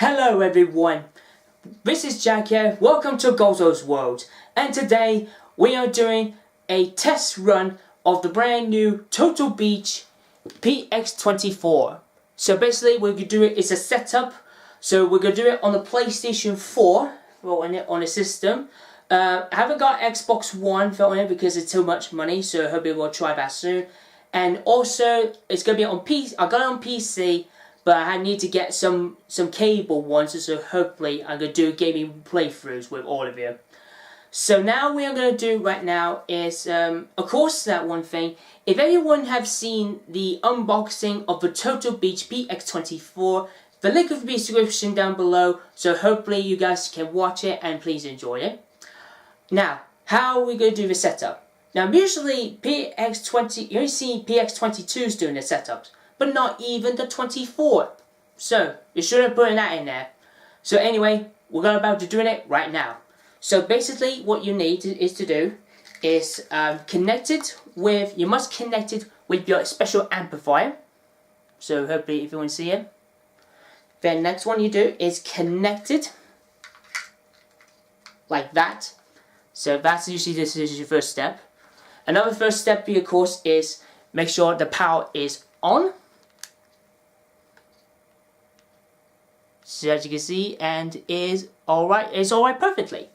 Hello everyone, this is Jack here, welcome to Gozo's World, and today we are doing a test run of the brand new Total Beach PX24. So basically we're going to do it, it's a setup, so we're going to do it on the PlayStation 4 on the system. I haven't got Xbox One on it because it's too much money, so I hope we will try that soon. And also it's going to be on PC, I got it on PC, but I need to get some cable ones, so hopefully I'm going to do gaming playthroughs with all of you. So now we are going to do right now is, of course that one thing, if anyone have seen the unboxing of the Total Beach PX24, the link will be in the description down below, so hopefully you guys can watch it and please enjoy it. Now, how are we going to do the setup? Now usually PX20, you only see PX22s doing the setups, but not even the 24. So you should have put that in there. So anyway, we're going about to doing it right now. So basically what you need is to do is you must connect it with your special amplifier. So hopefully if you want to see it. Then next one you do is connect it like that. So that's usually this is your first step. Another first step of course is make sure the power is on. So as you can see, and it's alright perfectly.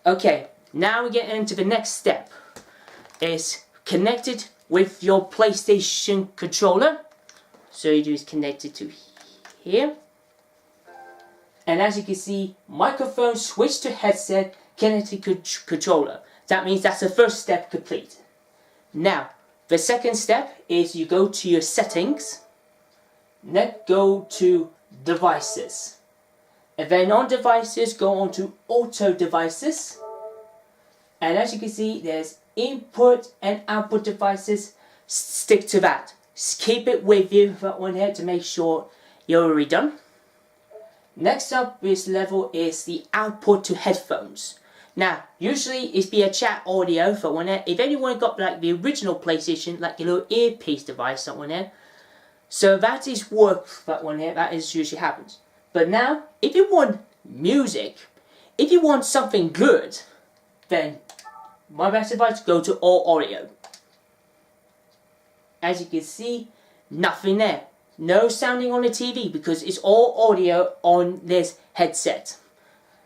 Okay, now we get into the next step. Is connect it with your PlayStation controller. So you do is connect it to here. And as you can see, microphone switch to headset, connected controller. That means that's the first step complete. Now, the second step is you go to your settings. Then go to devices, and then on devices go on to auto devices, and as you can see there's input and output devices. Stick to that, keep it with you, that one here, to make sure you're already done. Next up this level is the output to headphones. Now usually it's be a chat audio for one here. If anyone got like the original PlayStation, like a little earpiece device, that one here, so that is work, that one here, that is usually happens. But now, if you want music, if you want something good, then my best advice, go to all audio. As you can see, nothing there. No sounding on the TV because it's all audio on this headset.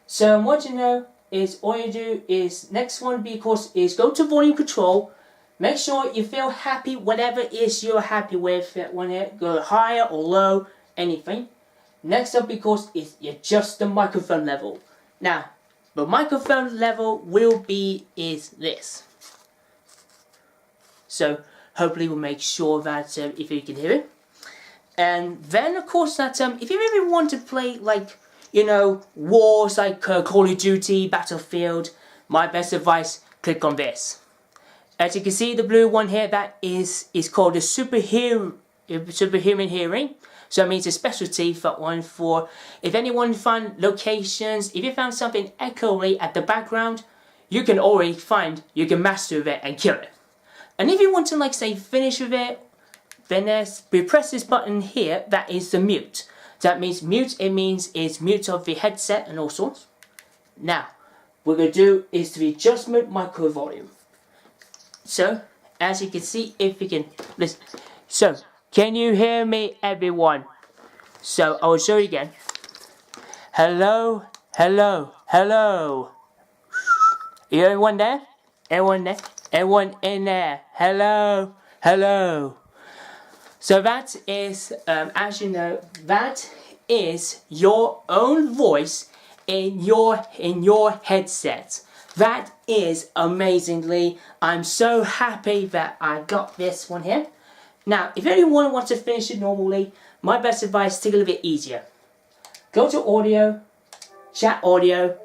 So what you know is, all you do is, next one of course is go to volume control. Make sure you feel happy, whatever it is you're happy with, that one here, go higher or low, anything. Next up, of course, is adjust the microphone level. Now, the microphone level is this. So, hopefully we'll make sure that if you can hear it. And then, of course, that if you really want to play, like, you know, wars like Call of Duty, Battlefield, my best advice, click on this. As you can see, the blue one here, that is called a superhuman hearing. So it means a specialty for one for if anyone found locations, if you found something echoey at the background, you can already find, you can master it and kill it. And if you want to, like, say, finish with it, then we press this button here, that is the mute. That means mute, it means it's mute of the headset and all sorts. Now, what we're going to do is the adjustment micro volume. So, as you can see, if you can listen. So, can you hear me, everyone? So, I will show you again. Hello, hello, hello. You everyone there? Everyone there? Everyone in there? Hello, hello. So that is, as you know, that is your own voice in your headset. That is amazingly, I'm so happy that I got this one here. Now, if anyone wants to finish it normally, my best advice, take it a little bit easier. Go to audio, chat audio,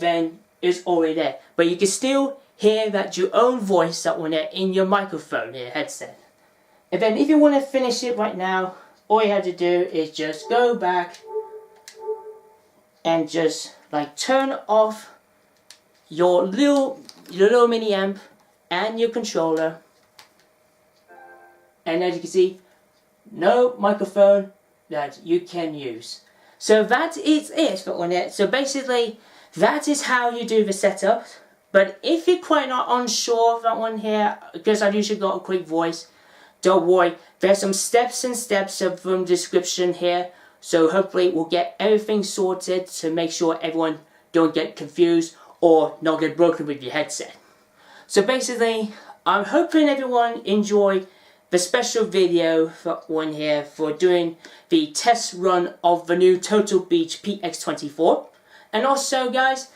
then it's already there. But you can still hear that your own voice, that one there, in your microphone here, headset. And then if you want to finish it right now, all you have to do is just go back and just like turn off your little mini amp and your controller, and as you can see, no microphone that you can use. So that is it for on it. So basically, that is how you do the setup. But if you're quite not unsure of that one here, because I usually got a quick voice, don't worry, there's some steps and steps from the description here. So hopefully we'll get everything sorted to make sure everyone don't get confused or not get broken with your headset. So basically, I'm hoping everyone enjoyed the special video for one here for doing the test run of the new Total Beach PX24. And also guys,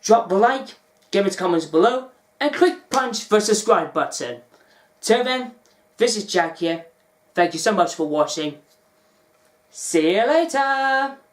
drop the like, give it comments below, and click punch the subscribe button. Till then, this is Jack here. Thank you so much for watching. See you later!